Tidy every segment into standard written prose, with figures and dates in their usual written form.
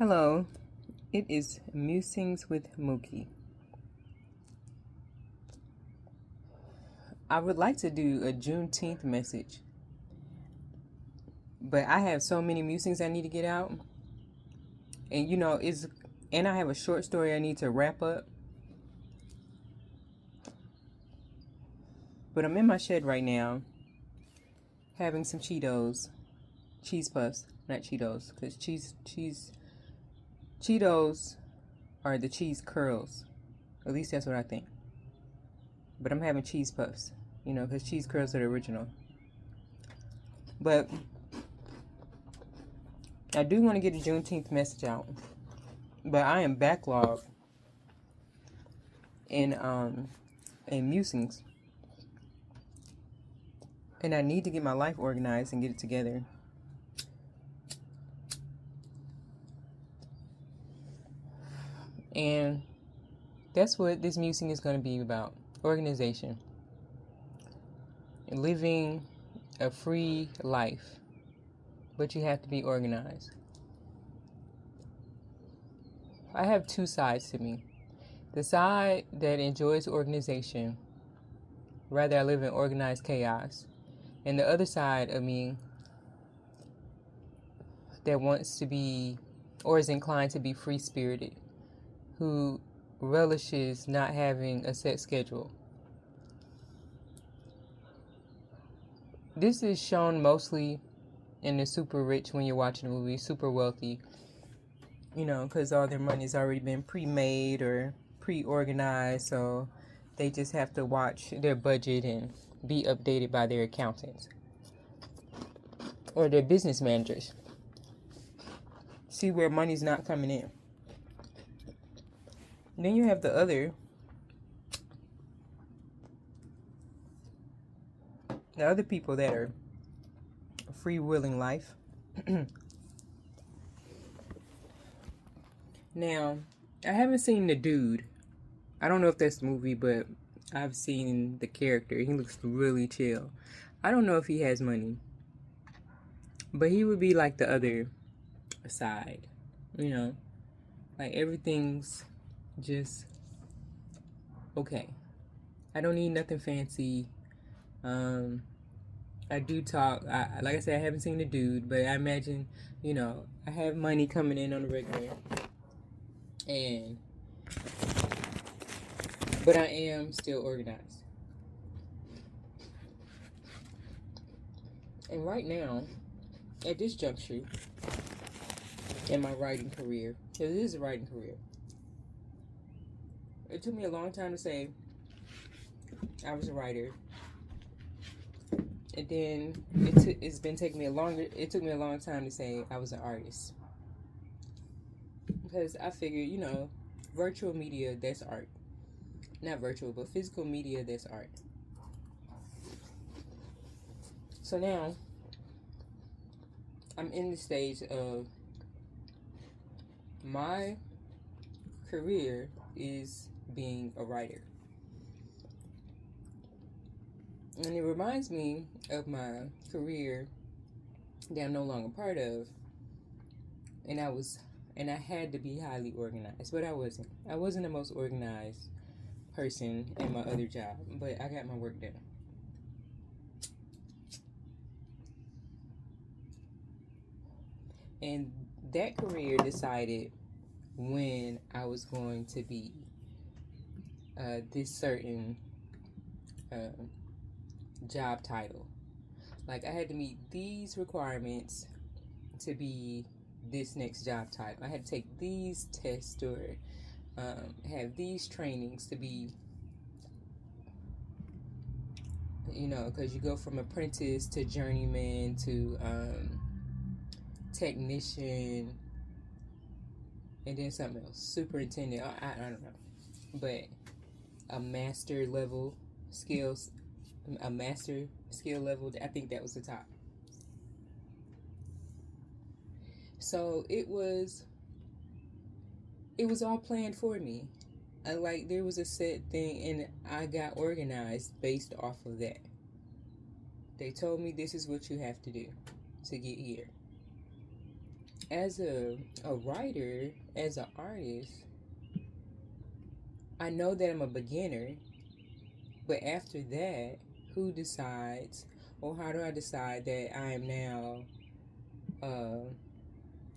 Hello, it is Musings with Mookie. I would like to do a Juneteenth message, but I have so many musings I need to get out, and I have a short story I need to wrap up. But I'm in my shed right now, having some cheese puffs, not Cheetos, because Cheetos are the cheese curls. At least that's what I think. But I'm having cheese puffs, because cheese curls are the original. But I do want to get a Juneteenth message out. But I am backlogged in musings. And I need to get my life organized and get it together. And that's what this musing is going to be about. Organization. Living a free life. But you have to be organized. I have two sides to me. The side that enjoys organization. Rather, I live in organized chaos. And the other side of me that wants to be, or is inclined to be free-spirited, who relishes not having a set schedule. This is shown mostly in the super rich when you're watching a movie, super wealthy, because all their money's already been pre-made or pre-organized, so they just have to watch their budget and be updated by their accountants or their business managers. See where money's not coming in. And then you have the other people that are free-willing life. Now, I haven't seen The Dude. I don't know if that's the movie, but I've seen the character. He looks really chill. I don't know if he has money. But he would be like the other side. Like everything's just okay. I don't need nothing fancy. I do talk. Like I said, I haven't seen The Dude, but I imagine, I have money coming in on the regular. But I am still organized. And right now, at this juncture in my writing career, because it is a writing career, it took me a long time to say I was a writer. And then it took me a long time to say I was an artist. Because I figured, virtual media, that's art. Not virtual, but physical media, that's art. So now, I'm in the stage of my career is being a writer. And it reminds me of my career that I'm no longer part of. And I had to be highly organized, but I wasn't. I wasn't the most organized person in my other job, but I got my work done. And that career decided when I was going to be this certain job title. Like, I had to meet these requirements to be this next job title. I had to take these tests or have these trainings to be, because you go from apprentice to journeyman to technician, and then something else, superintendent. I don't know, but a master skill level. I think that was the top. So it was all planned for me. There was a set thing, and I got organized based off of that. They told me this is what you have to do to get here. as a writer, as an artist, I know that I'm a beginner, but after that, who decides, or how do I decide that I am now,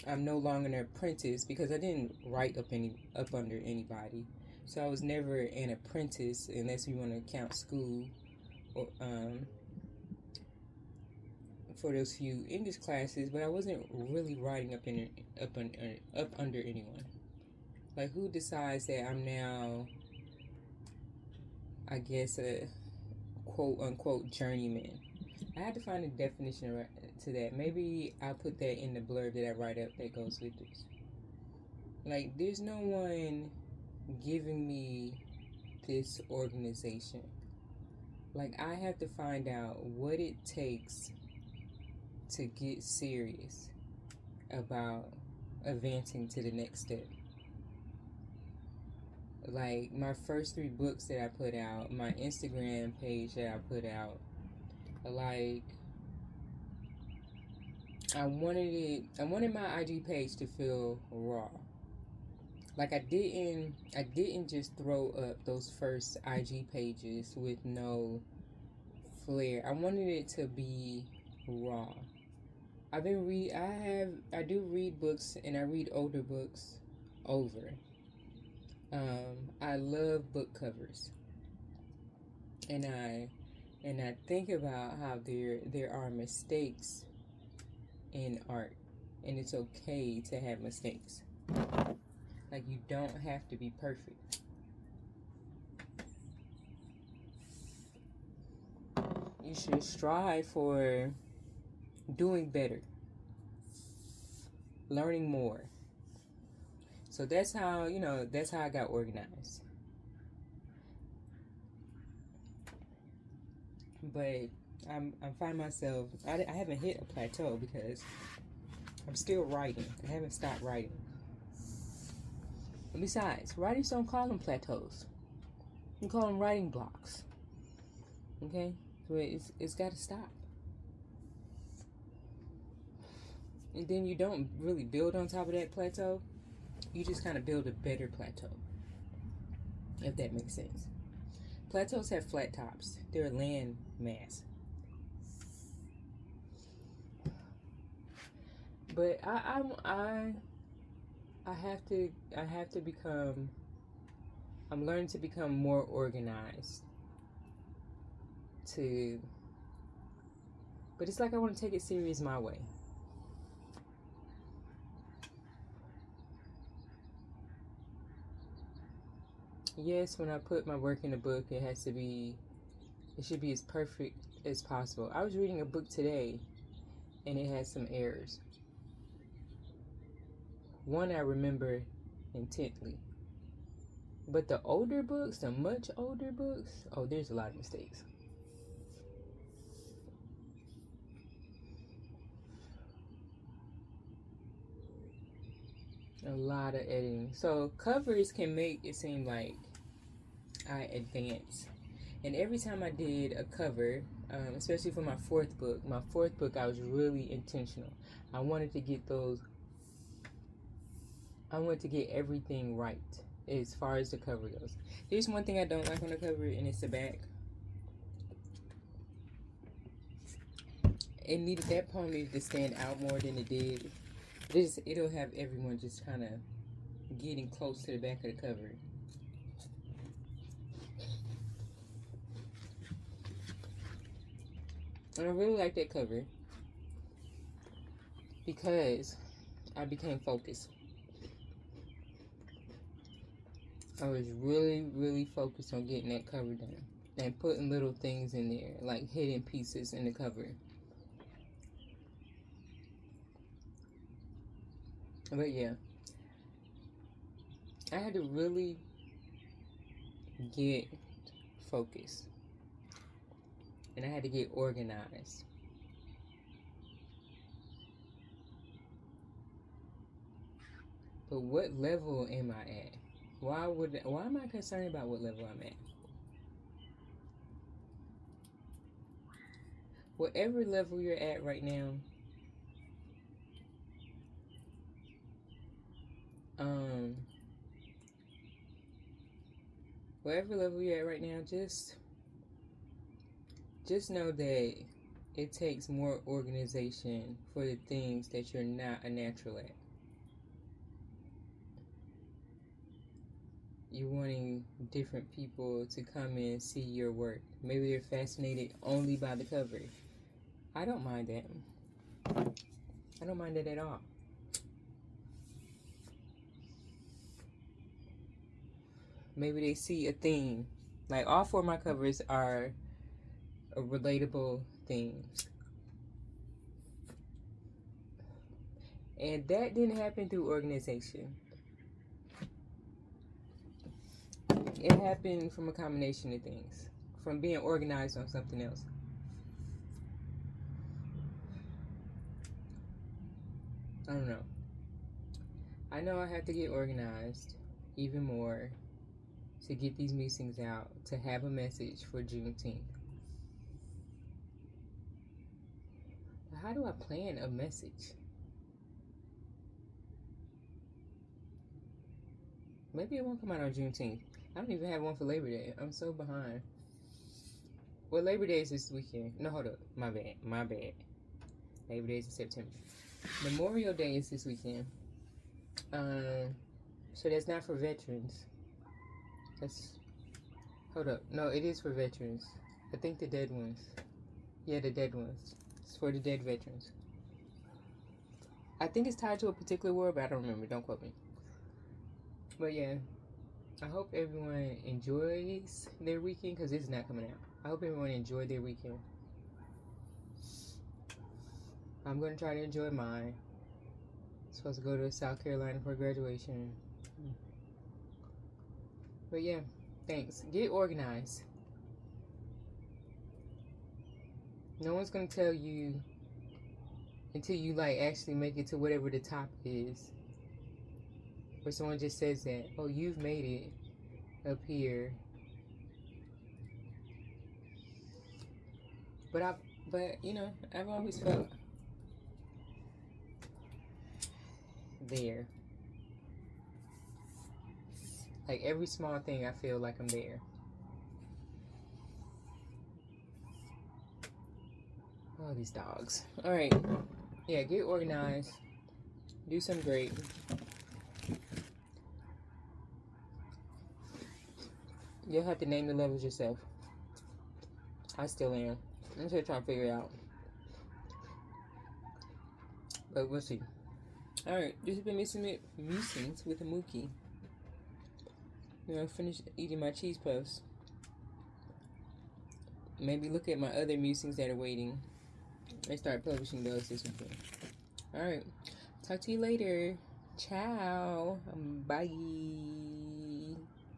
I'm no longer an apprentice, because I didn't write up under anybody, so I was never an apprentice unless we want to count school, or for those few English classes, but I wasn't really writing up under anyone. Like, who decides that I'm now, I guess, a quote unquote journeyman? I had to find a definition to that. Maybe I'll put that in the blurb that I write up that goes with this. Like, there's no one giving me this organization. Like, I have to find out what it takes to get serious about advancing to the next step. Like, my first 3 books that I put out, my Instagram page that I put out, like, I wanted my IG page to feel raw. Like, I didn't just throw up those first IG pages with no flair. I wanted it to be raw. I do read books, and I read older books over. I love book covers, and I think about how there are mistakes in art, and it's okay to have mistakes. Like, you don't have to be perfect. You should strive for doing better, learning more. So that's how I got organized. But I find myself, I haven't hit a plateau because I'm still writing. I haven't stopped writing. And besides, writers don't call them plateaus. You call them writing blocks. Okay? So it's got to stop. And then you don't really build on top of that plateau. You just kind of build a better plateau. If that makes sense. Plateaus have flat tops. They're a land mass. But I have to become, I'm learning to become more organized. But it's like I want to take it serious my way. Yes, when I put my work in a book, it should be as perfect as possible. I was reading a book today, and it had some errors. One I remember intently. But the older books, the much older books, oh, there's a lot of mistakes. A lot of editing. So covers can make it seem like I advance. And every time I did a cover, especially for my fourth book, I was really intentional. I wanted to get everything right as far as the cover goes. There's one thing I don't like on the cover, and it's the back. That poem needed to stand out more than it did. It'll have everyone just kind of getting close to the back of the cover. And I really like that cover because I became focused. I was really, really focused on getting that cover done and putting little things in there, like hidden pieces in the cover. But yeah, I had to really get focused, and I had to get organized. But what level am I at? Why am I concerned about what level I'm at? Whatever level you're at right now, Um, whatever level you're at right now, just know that it takes more organization for the things that you're not a natural at. You're wanting different people to come and see your work. Maybe they're fascinated only by the cover. I don't mind that. I don't mind it at all. Maybe they see a theme. Like all 4 of my covers are relatable themes. And that didn't happen through organization. It happened from a combination of things. From being organized on something else. I don't know. I know I have to get organized even more to get these musings out, to have a message for Juneteenth. How do I plan a message? Maybe it won't come out on Juneteenth. I don't even have one for Labor Day. I'm so behind. Well, Labor Day is this weekend. No, hold up. My bad. Labor Day is in September. Memorial Day is this weekend. So that's not for veterans. Hold up. No, it is for veterans. I think the dead ones. Yeah, the dead ones. It's for the dead veterans. I think it's tied to a particular war, but I don't remember. Don't quote me. But yeah, I hope everyone enjoys their weekend because it's not coming out. I hope everyone enjoyed their weekend. I'm going to try to enjoy mine. I'm supposed to go to South Carolina for graduation. But yeah, thanks. Get organized. No one's going to tell you until you like actually make it to whatever the top is. Where someone just says that, oh, you've made it up here. But you know, I've always felt there. Like every small thing, I feel like I'm there. Oh, these dogs. All right. Yeah, get organized. Do something great. You'll have to name the levels yourself. I still am. I'm still trying to figure it out. But we'll see. Alright, this has been Musings with a Mookie. You know, finish eating my cheese puffs. Maybe look at my other musings that are waiting. I start publishing those this weekend. Alright, talk to you later. Ciao. Bye.